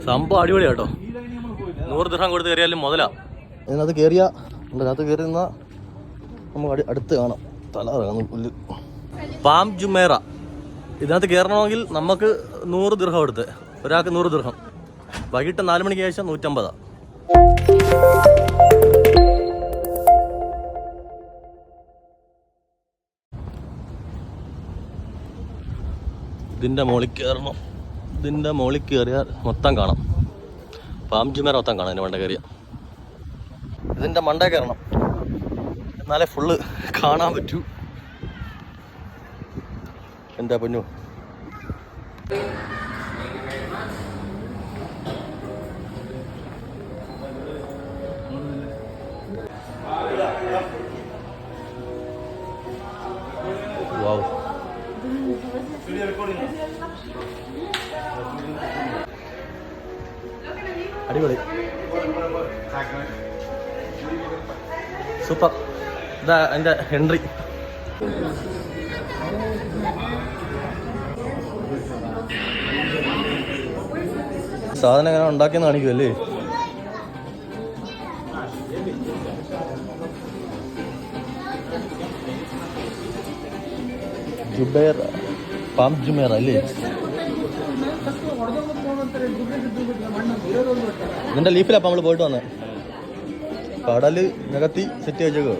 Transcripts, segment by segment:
സംഭവം അടിപൊളി കേട്ടോ. 100 ദിർഹം കൊടുത്ത് കയറിയാലും മുതലാ. ഇതിനകത്ത് കയറിയാ ഇതിനകത്ത് കയറി നിന്നാ നമുക്ക് അടുത്ത് കാണാം. തല ഇറങ്ങുന്നു പുല്ല്. പാം ജുമേറ ഇതിനകത്ത് കയറണമെങ്കിൽ നമുക്ക് 100 ദിർഹം എടുത്ത്, ഒരാൾക്ക് 100 ദിർഹം. വൈകിട്ട് 4 മണിക്ക് ശേഷം 150. ഇതിൻ്റെ മുകളിൽ കയറണം. ഇതിൻ്റെ മുകളിൽ കയറിയാൽ മൊത്തം കാണാം. പാം ജുമേറ മൊത്തം കാണാം. ഇതിൻ്റെ മണ്ട കയറിയ ഇതിൻ്റെ മണ്ട കയറണം, എന്നാലേ ഫുള്ള് കാണാൻ പറ്റൂ. എന്താ പൊന്നു. വാവ്, അടിപൊളി, സൂപ്പർ. ഇതാ എൻ്റെ എൻട്രി. സാധനം എങ്ങനെ ഉണ്ടാക്കിയെന്ന് കാണിക്കുമല്ലേ. ജുബൈർ പാം ജുമേറ അല്ലേ. ഇതിന്റെ ലീഫിലപ്പം നമ്മൾ പോയിട്ട് വന്നേ. കടല് നികത്തി സെറ്റ് വെച്ചേക്കോ.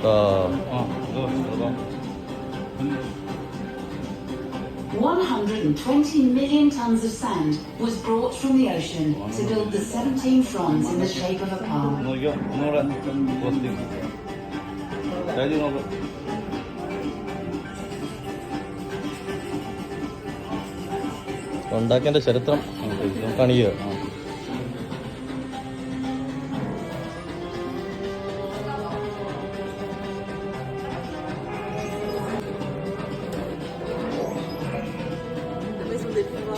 ആ 120 million tons of sand was brought from the ocean to build the 17 fronds in the shape of a palm. ഉണ്ടാക്കിയതിന്റെ ചരിത്രം കാണിക്കുക.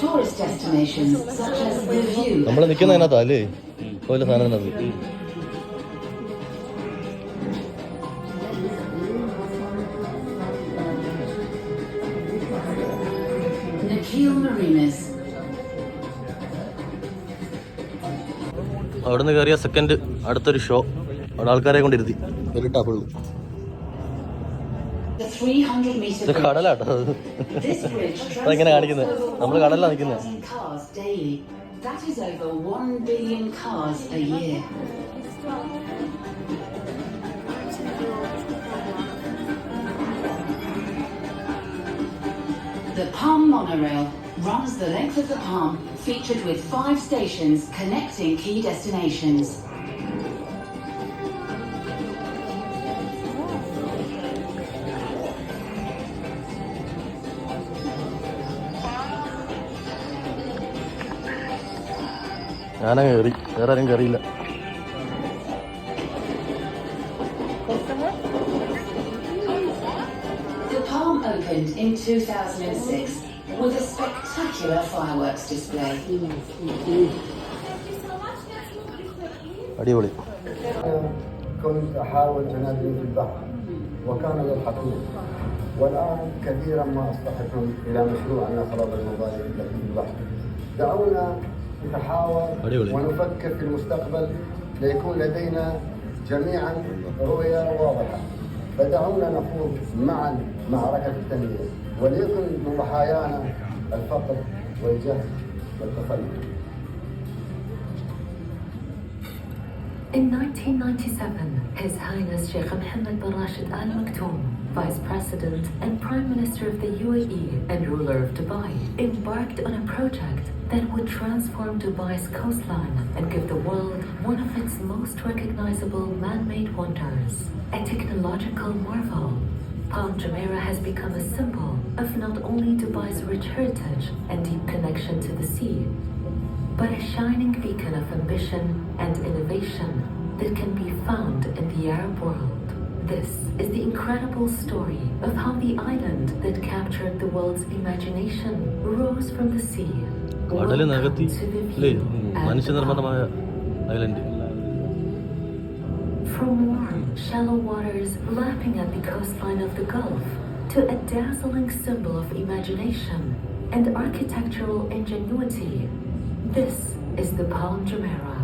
Tourist destinations such as the View. നമ്മൾ നിൽക്കുന്ന അതിനകത്താ അല്ലേ ഓല സാധനത്തിനകത്ത്. അവിടെ നിന്ന് കയറിയ സെക്കൻഡ് അടുത്തൊരു ഷോ. അവിടെ ആൾക്കാരെ കൊണ്ടിരുത്തി വെരിട്ടാ ഫുള്ള്. കടലാട്ടോ അതെങ്ങനെ കാണിക്കുന്നത്. നമ്മൾ കടലിലാണ് നിൽക്കുന്നത്. The Palm monorail runs the length of the Palm, featured with 5 stations connecting key destinations. ഞാനങ്ങ് കയറി, വേറെ ആരും കയറിയില്ല. The Palm opened in 2006 with a spectacular fireworks display. أديولي. كنت أحاول تنادي في البحر وكان يضحكون، والآن كثيرا ما أصبحتم إلى مشروع نخرب المضايق التي في البحر. دعونا نتحاور ونفكر في المستقبل ليكون لدينا جميعا رؤية واضحة. فدعونا نخوض معا معركة التنمية وليكن من ضحايانا الفقر والجهل والتخلف. In 1997, His Highness Sheikh Mohammed bin Rashid Al Maktoum, Vice President and Prime Minister of the UAE and ruler of Dubai, embarked on a project that would transform Dubai's coastline and give the world one of its most recognizable man-made wonders. A technological marvel, Palm Jumeirah has become a symbol of not only Dubai's rich heritage and deep connection to the sea, but a shining beacon of ambition and innovation that can be found in the Arab world. This is the incredible story of how the island that captured the world's imagination rose from the sea. Welcome to the View island. From warm, shallow waters lapping at the coastline of the Gulf to a dazzling symbol of imagination, and architectural ingenuity. This is the Palm Jumeirah.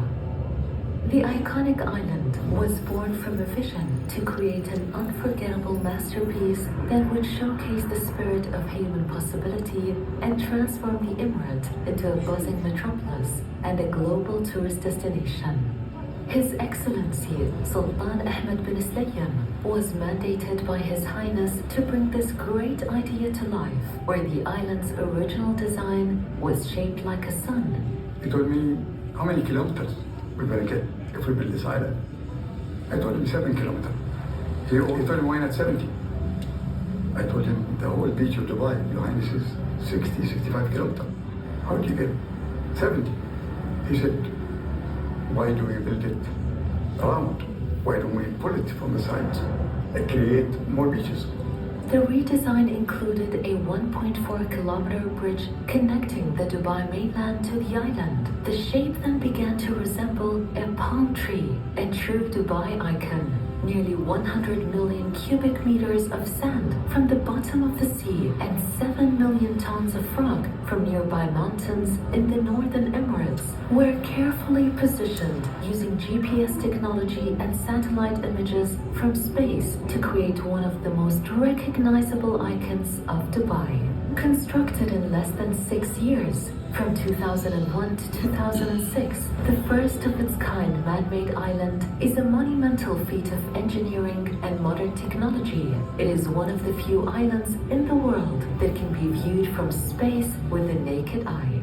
The iconic island was born from a vision to create an unforgettable masterpiece that would showcase the spirit of human possibility and transform the emirate into a buzzing metropolis and a global tourist destination. His Excellency Sultan Ahmed bin Sulayman was mandated by His Highness to bring this great idea to life, where the island's original design was shaped like a sun. He told me, how many kilometers we're going to get if we build this island? I told him 7 kilometers. He told me, why not 70? I told him, the whole beach of Dubai, Your Highness, is 60, 65 kilometers. How do you get 70? He said, why do we build it around? Why don't we pull it from the sides and create more beaches? The redesign included a 1.4-kilometer bridge connecting the Dubai mainland to the island. The shape then began to resemble a palm tree, a true Dubai icon. Nearly 100 million cubic meters of sand from the bottom of the sea and 7 million tons of rock from nearby mountains in the northern Emirates were carefully positioned using GPS technology and satellite images from space to create one of the most recognizable icons of Dubai. Constructed in less than 6 years, from 2001 to 2006, the first of its kind man-made island is a monumental feat of engineering and modern technology. It is one of the few islands in the world that can be viewed from space with the naked eye.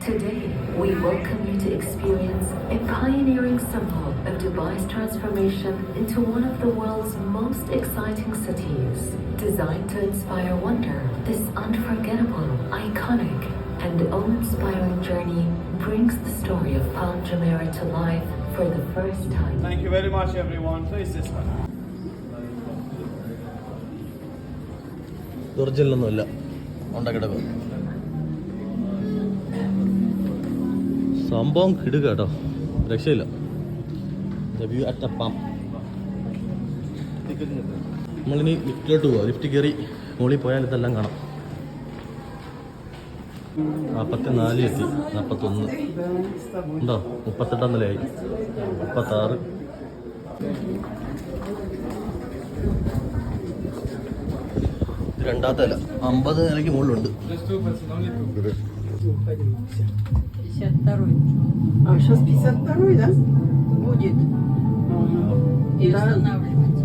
Today, we welcome you to experience a pioneering symbol of Dubai's transformation into one of the world's most exciting cities. Designed to inspire wonder, this unforgettable, iconic, and awe-inspiring journey brings the story of Palm Jumeirah to life for the first time. Thank you very much, everyone. Please this one. ഒറിജിനലൊന്നുമില്ല ഉണ്ടാക്കിടക്കുക സംഭവം കിടുക കേട്ടോ, രക്ഷയില്ല. View at palm. നമ്മളിനി ലിഫ്റ്റിലോട്ട് പോവാം. Lift കയറി മുകളിൽ പോയാൽ ഇതെല്ലാം കാണാം. 44 എത്തി, 41 ഉണ്ടോ, 38 നിലയായി, 36. രണ്ടാമത്തെ നില 50 നിലയ്ക്ക് മുകളിലുണ്ട്. А сейчас 52-й, да? Будет. И устанавливается.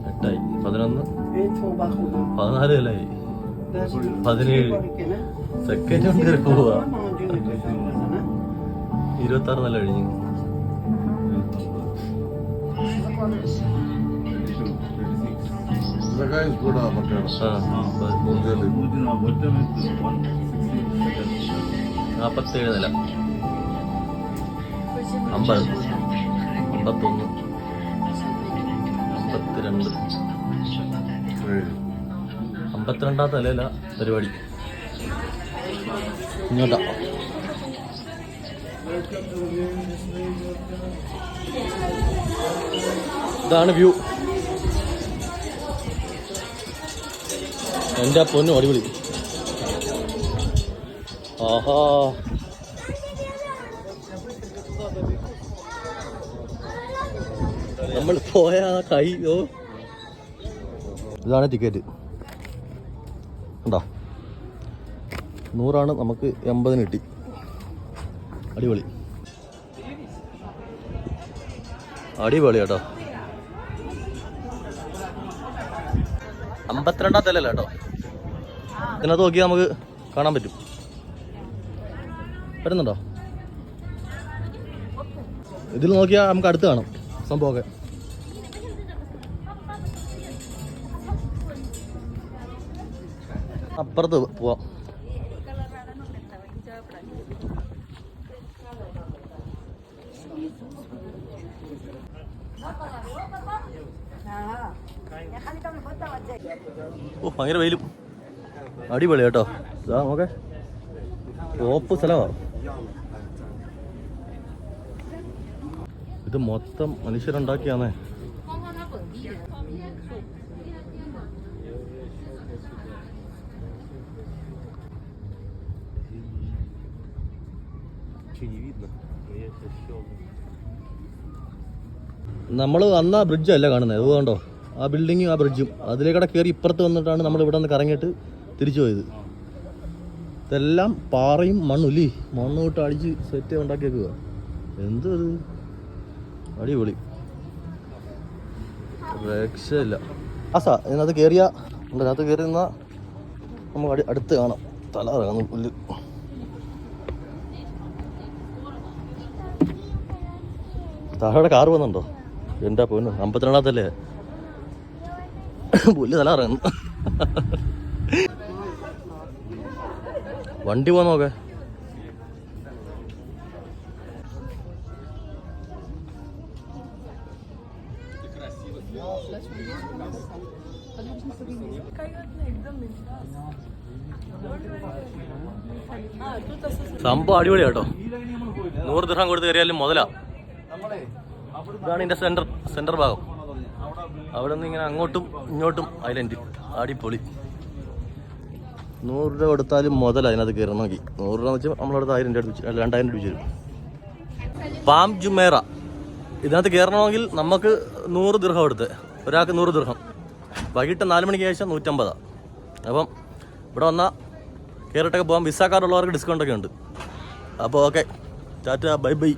8 11 Это походу. 14 നിലയായി, Даже 17 സെക്കൻഡ് കൊണ്ട് കയറി പോവാ. 26 നില കഴിഞ്ഞു. Загайс కూడా పట్టాడు. 47 നില, 50, 51, 52, 52ാമത്തെ നിലയില പരിപാടി. ഇങ്ങോട്ടാ ഇതാണ് വ്യൂ. എൻ്റെ പൊന്നു അടിപൊളി. ആഹാ, നമ്മൾ പോയ കൈ. ഇതാണ് ടിക്കറ്റ് ഉണ്ടോ, 100 നമുക്ക് 80 കിട്ടി. അടിപൊളി അടിപൊളി കേട്ടോ. 52ാമത്തെ നിലയല്ല കേട്ടോ. ഇതിനകത്ത് നോക്കിയാൽ നമുക്ക് കാണാൻ പറ്റും. വരുന്നുണ്ടോ? ഇതിൽ നോക്കിയാൽ നമുക്ക് അടുത്ത് കാണാം സംഭവമൊക്കെ. അപ്പുറത്ത് പോവാം. ഓ, ഭയങ്കര വെയിലും. അടിപൊളി കേട്ടോ. ഇതാ നോക്കെ, ടോപ്പ് സ്ഥലമാണ്. ഇത് മൊത്തം മനുഷ്യരുണ്ടാക്കിയാന്നേ. നമ്മൾ വന്ന ബ്രിഡ്ജല്ല കാണുന്നത്, അതുകൊണ്ടോ ആ ബിൽഡിങ്ങും ആ ബ്രിഡ്ജും അതിലേക്കൂടെ കയറി ഇപ്പുറത്ത് വന്നിട്ടാണ് നമ്മൾ ഇവിടെ നിന്ന് കറങ്ങിയിട്ട് തിരിച്ചു പോയത്. ഇതെല്ലാം പാറയും മണ്ണും ഇല്ലേ, മണ്ണ് വിട്ട് അടിച്ച് സെറ്റ് ഉണ്ടാക്കി വെക്കുക. എന്ത് അത് അടിപൊളി, രക്ഷയില്ല. ആസാ ഇതിനകത്ത് കയറിയ അതിനകത്ത് കയറി നിന്നാൽ നമുക്ക് അടുത്ത് കാണാം. തല ഇറങ്ങുന്നു പുല്ല്. താഴെ കാറ് വന്നുണ്ടോ? എൻ്റെ പൊന്നു, 52-ാമത്തല്ലേ പുല്ല് തല ഇറങ്ങുന്നു. വണ്ടി പോകാൻ നോക്കേ. സംഭവം അടിപൊളി കേട്ടോ. 100 ദിർഹം കൊടുത്ത് കയറിയാലും മുതലാ. ഇതാണ് ഇതിൻ്റെ സെൻറ്റർ ഭാഗം. അവിടെ നിന്ന് ഇങ്ങനെ അങ്ങോട്ടും ഇങ്ങോട്ടും ഐലൻഡ് അടിപൊളി. 100 രൂപ കൊടുത്താലും മുതല അതിനകത്ത് കയറണമെങ്കിൽ. 100 രൂപ എന്ന് വെച്ചാൽ നമ്മളടുത്ത് 1000 രൂപ 2000 രൂപ വരും. പാം ജുമേറ ഇതിനകത്ത് കയറണമെങ്കിൽ നമുക്ക് 100 ദിർഹം കൊടുത്ത്, ഒരാൾക്ക് 100 ദിർഹം. വൈകിട്ട് 4 മണിക്ക് ശേഷം 150. അപ്പം ഇവിടെ വന്നാൽ കയറിയിട്ടൊക്കെ പോകാം. വിസ കാർഡ് ഉള്ളവർക്ക് ഡിസ്കൗണ്ടൊക്കെ ഉണ്ട്. അപ്പോൾ ഓക്കെ, ടാറ്റ, ബൈ ബൈ.